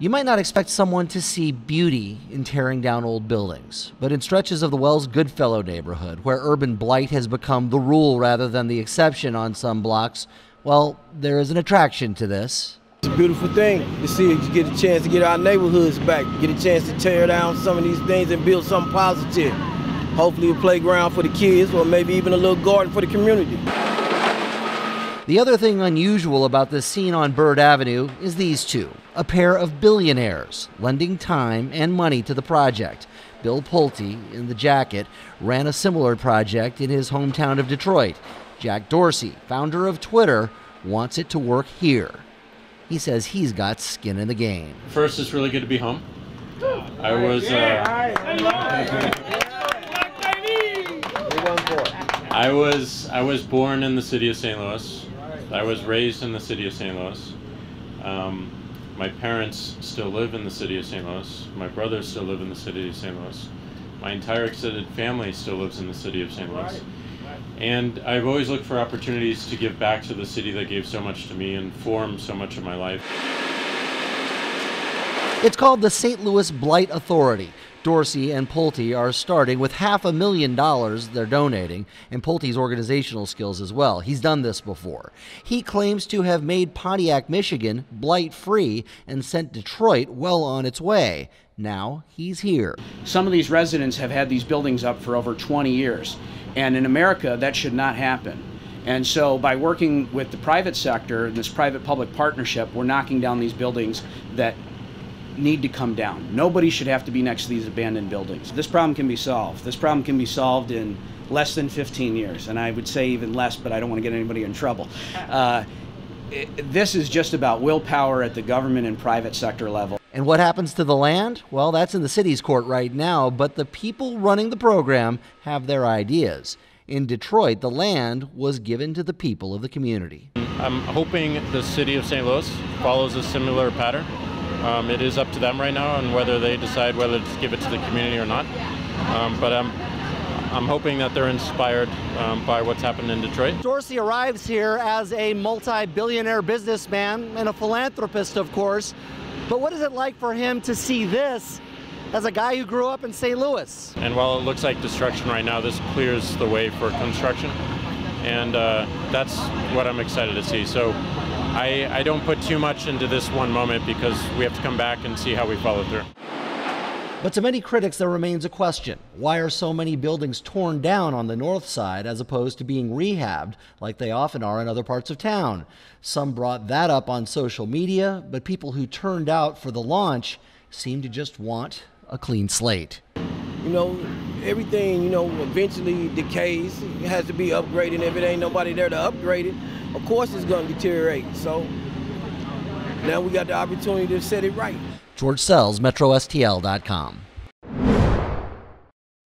You might not expect someone to see beauty in tearing down old buildings, but in stretches of the Wells Goodfellow neighborhood, where urban blight has become the rule rather than the exception on some blocks, well, there is an attraction to this. It's a beautiful thing to see you get a chance to get our neighborhoods back, get a chance to tear down some of these things and build something positive. Hopefully a playground for the kids or maybe even a little garden for the community. The other thing unusual about this scene on Bird Avenue is these two, a pair of billionaires lending time and money to the project. Bill Pulte, in the jacket, ran a similar project in his hometown of Detroit. Jack Dorsey, founder of Twitter, wants it to work here. He says he's got skin in the game. First, it's really good to be home. I was born in the city of St. Louis. I was raised in the city of St. Louis. My parents still live in the city of St. Louis. My brothers still live in the city of St. Louis. My entire extended family still lives in the city of St. Louis. And I've always looked for opportunities to give back to the city that gave so much to me and formed so much of my life. It's called the St. Louis Blight Authority. Dorsey and Pulte are starting with $500,000 they're donating, and Pulte's organizational skills as well. He's done this before. He claims to have made Pontiac, Michigan blight-free and sent Detroit well on its way. Now he's here. Some of these residents have had these buildings up for over 20 years, and in America that should not happen. And so by working with the private sector, this private-public partnership, we're knocking down these buildings that need to come down. Nobody should have to be next to these abandoned buildings. This problem can be solved. This problem can be solved in less than 15 years, and I would say even less, but I don't want to get anybody in trouble. This is just about willpower at the government and private sector level. And what happens to the land? Well, that's in the city's court right now, but the people running the program have their ideas. In Detroit, the land was given to the people of the community. I'm hoping the city of St. Louis follows a similar pattern. It is up to them right now on whether they decide whether to give it to the community or not. But I'm hoping that they're inspired by what's happened in Detroit. Dorsey arrives here as a multi-billionaire businessman and a philanthropist, of course. But what is it like for him to see this as a guy who grew up in St. Louis? And while it looks like destruction right now, this clears the way for construction. And that's what I'm excited to see. So I don't put too much into this one moment because we have to come back and see how we follow through. But to many critics, there remains a question. Why are so many buildings torn down on the north side as opposed to being rehabbed like they often are in other parts of town? Some brought that up on social media, but people who turned out for the launch seem to just want a clean slate. You know, everything, eventually decays. It has to be upgraded. If it ain't nobody there to upgrade it, of course it's going to deteriorate. So now we got the opportunity to set it right. George Sells, MetroSTL.com.